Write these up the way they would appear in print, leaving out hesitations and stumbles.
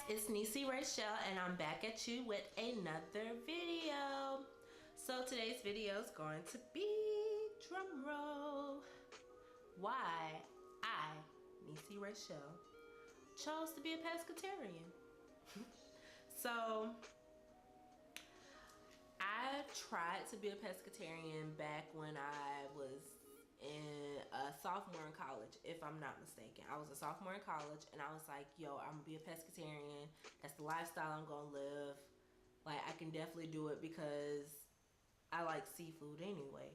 It's NEESYRAYCHELLE and I'm back at you with another video. So today's video is going to be, drum roll, why I, NEESYRAYCHELLE, chose to be a pescatarian. So I tried to be a pescatarian back when I was in a sophomore in college, if I'm not mistaken. I was a sophomore in college and I was like, yo, I'm gonna be a pescatarian. That's the lifestyle I'm gonna live. Like, I can definitely do it because I like seafood anyway.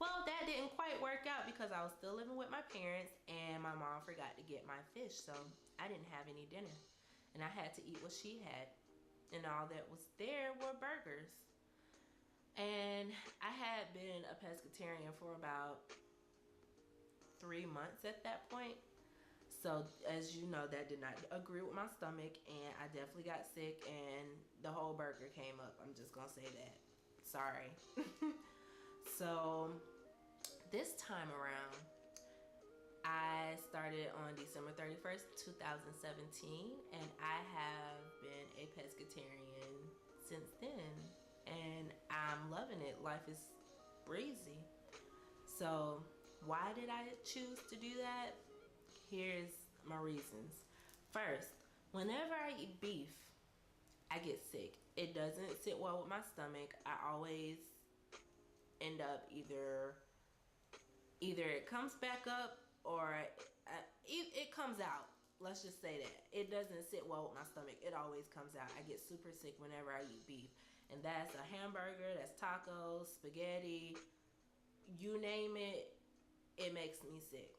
Well, that didn't quite work out because I was still living with my parents and my mom forgot to get my fish, so I didn't have any dinner and I had to eat what she had, and all that was there were burgers. And I had been a pescatarian for about 3 months at that point. So as you know, that did not agree with my stomach and I definitely got sick and the whole burger came up. I'm just gonna say that. Sorry. So this time around, I started on December 31st, 2017, and I have been a pescatarian since then. And I'm loving it. Life is breezy. So why did I choose to do that? Here's my reasons. First, whenever I eat beef, I get sick. It doesn't sit well with my stomach. I always end up either it comes back up or it comes out. Let's just say that. It doesn't sit well with my stomach. It always comes out. I get super sick whenever I eat beef. And that's a hamburger, that's tacos, spaghetti, you name it, it makes me sick.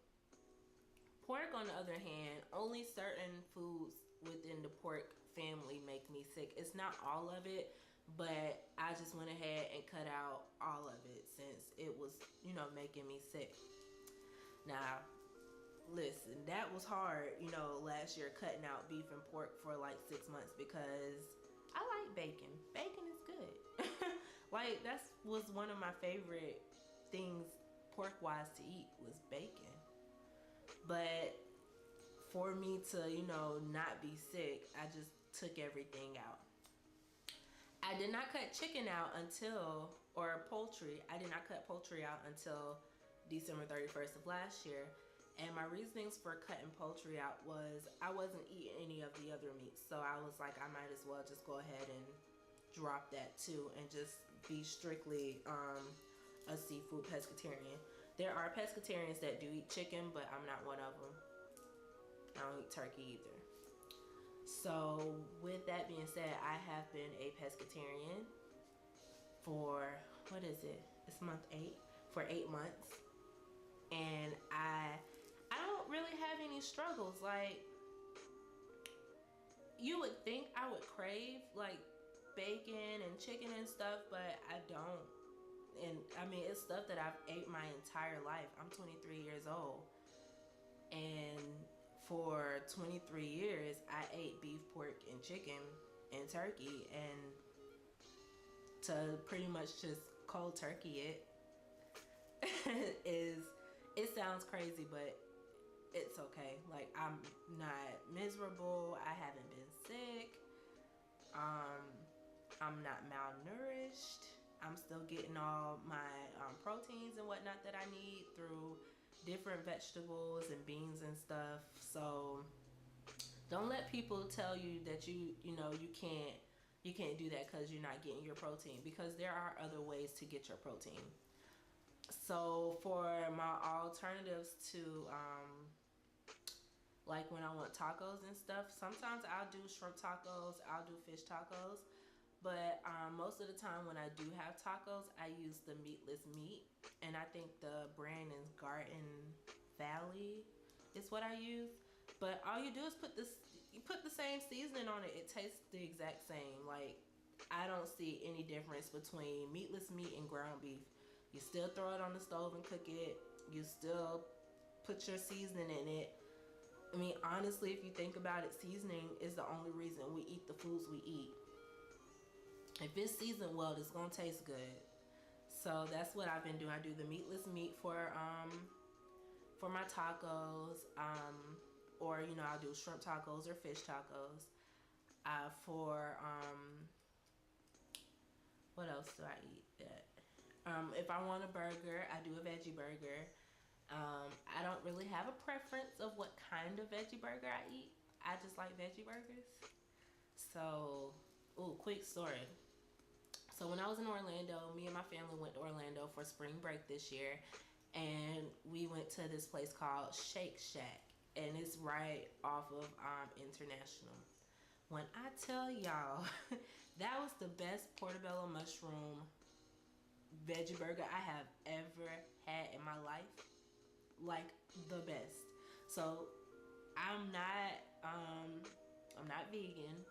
Pork, on the other hand, only certain foods within the pork family make me sick. It's not all of it, but I just went ahead and cut out all of it since it was, you know, making me sick. Now, listen, that was hard, you know, last year cutting out beef and pork for like 6 months because I like bacon. Bacon is good. Like, that was one of my favorite things pork wise to eat was bacon. But for me to, you know, not be sick, I just took everything out. I did not cut chicken out until, or poultry, I did not cut poultry out until December 31st of last year. And my reasonings for cutting poultry out was I wasn't eating any of the other meats. So I was like, I might as well just go ahead and drop that too and just be strictly a seafood pescatarian. There are pescatarians that do eat chicken, but I'm not one of them. I don't eat turkey either. So with that being said, I have been a pescatarian for, what is it? It's month 8, for 8 months. And I don't really have any struggles. Like, you would think I would crave like bacon and chicken and stuff, but I don't. And I mean, it's stuff that I've ate my entire life. I'm 23 years old, and for 23 years I ate beef, pork, and chicken and turkey, and to pretty much just cold turkey it it sounds crazy, but it's okay. Like, I'm not miserable. I haven't been sick. I'm not malnourished. I'm still getting all my proteins and whatnot that I need through different vegetables and beans and stuff. So don't let people tell you that you can't do that because you're not getting your protein, because there are other ways to get your protein. So for my alternatives to like when I want tacos and stuff, sometimes I'll do shrimp tacos, I'll do fish tacos, but most of the time when I do have tacos, I use the meatless meat, and I think the brand is Garden Valley is what I use. But all you do is put the same seasoning on it. It tastes the exact same. Like, I don't see any difference between meatless meat and ground beef. You still throw it on the stove and cook it. You still put your seasoning in it. I mean, honestly, if you think about it, seasoning is the only reason we eat the foods we eat. If it's seasoned well, it's gonna taste good. So that's what I've been doing. I do the meatless meat for my tacos. or you know, I'll do shrimp tacos or fish tacos. For what else do I eat? If I want a burger, I do a veggie burger. I don't really have a preference of what kind of veggie burger I eat. I just like veggie burgers. So, ooh, quick story. So when I was in Orlando, me and my family went to Orlando for spring break this year, and we went to this place called Shake Shack, and it's right off of International. When I tell y'all, that was the best portobello mushroom veggie burger I have ever had in my life. Like the best. So I'm not I'm not vegan.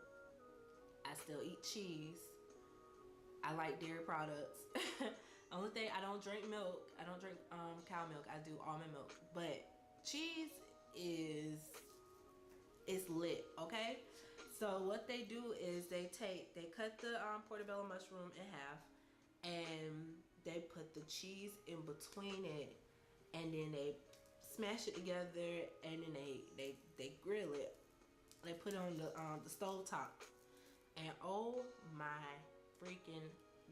I still eat cheese. I like dairy products. Only thing, I don't drink milk. I don't drink cow milk. I do almond milk. But cheese is lit, okay? So what they do is they cut the portobello mushroom in half, and they put the cheese in between it, and then they smash it together, and then they grill it. They put it on the stove top, and oh my freaking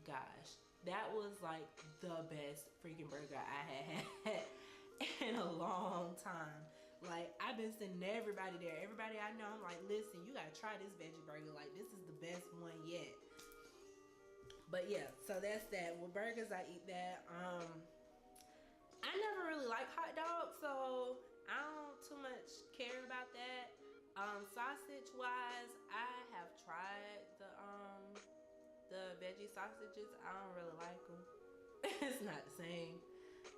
gosh, that was like the best freaking burger I had in a long time. Like, I've been sending everybody there. Everybody I know, I'm like, listen, you gotta try this veggie burger. Like, this is the best one yet. But yeah, so that's that. With burgers, I eat that. I never really like hot dogs, so I don't too much care about that. Sausage wise, I have tried the veggie sausages. I don't really like them. It's not the same.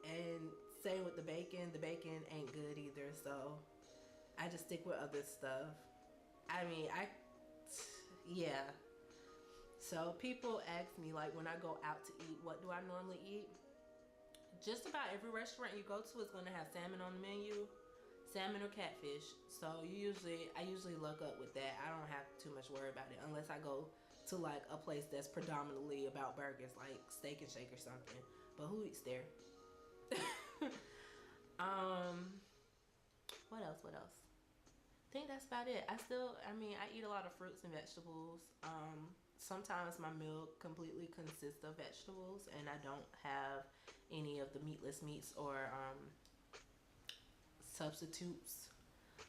And same with the bacon. The bacon ain't good either, so I just stick with other stuff. I mean, yeah. So people ask me, like, when I go out to eat, what do I normally eat? Just about every restaurant you go to is going to have salmon on the menu, salmon or catfish. So I usually look up with that. I don't have too much worry about it unless I go to like a place that's predominantly about burgers, like Steak and Shake or something. But who eats there? What else? What else? I think that's about it. I eat a lot of fruits and vegetables. Sometimes my meal completely consists of vegetables, and I don't have any of the meatless meats or substitutes.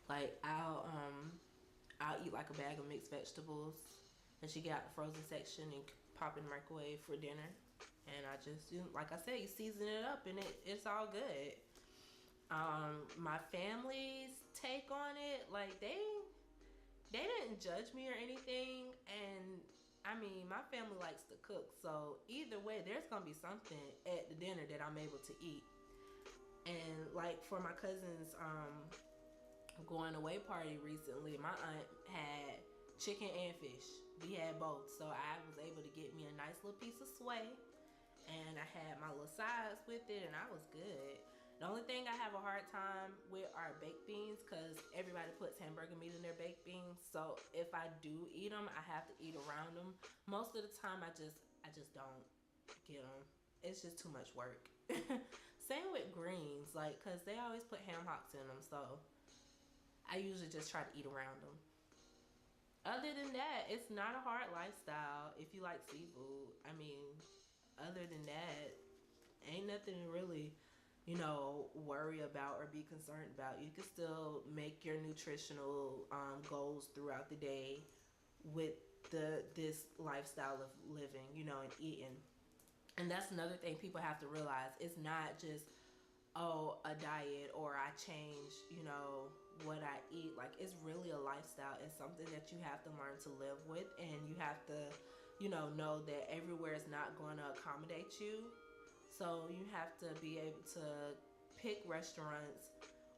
Like I'll eat like a bag of mixed vegetables that you get out the frozen section and pop in the microwave for dinner. And I just, like I said, you season it up and it's all good. My family's take on it, like they didn't judge me or anything, and I mean, my family likes to cook, so either way, there's gonna be something at the dinner that I'm able to eat. And like for my cousin's going away party recently, my aunt had chicken and fish. We had both, so I was able to get me a nice little piece of sway, and I had my little sides with it, and I was good. The only thing I have a hard time with are baked beans, because everybody puts hamburger meat in their baked beans. So if I do eat them, I have to eat around them. Most of the time, I just don't get them. It's just too much work. Same with greens, like, because they always put ham hocks in them, so I usually just try to eat around them. Other than that, it's not a hard lifestyle if you like seafood. I mean, other than that, ain't nothing to really, worry about or be concerned about. You can still make your nutritional goals throughout the day with this lifestyle of living, and eating. And that's another thing people have to realize. It's not just, a diet or I change, what I eat. Like, it's really a lifestyle. It's something that you have to learn to live with, and you have to, know that everywhere is not going to accommodate you. So you have to be able to pick restaurants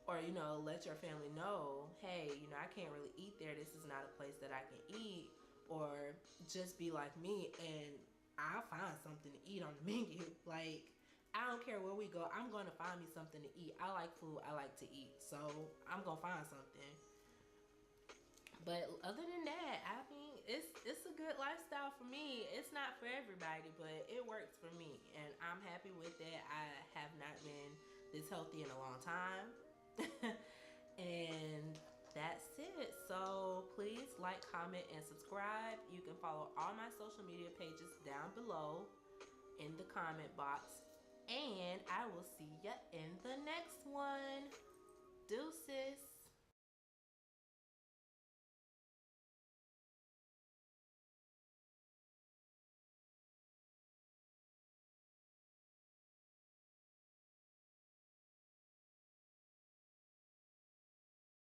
or, let your family know, hey, I can't really eat there. This is not a place that I can eat. Or just be like me and I'll find something to eat on the menu. Like, I don't care where we go. I'm going to find me something to eat. I like food. I like to eat. So I'm going to find something. But other than that, I mean, it's a good lifestyle for me. It's not for everybody, but it works for me. And I'm happy with that. I have not been this healthy in a long time. And that's it. So please like, comment, and subscribe. You can follow all my social media pages down below in the comment box. And I will see ya in the next one. Deuces.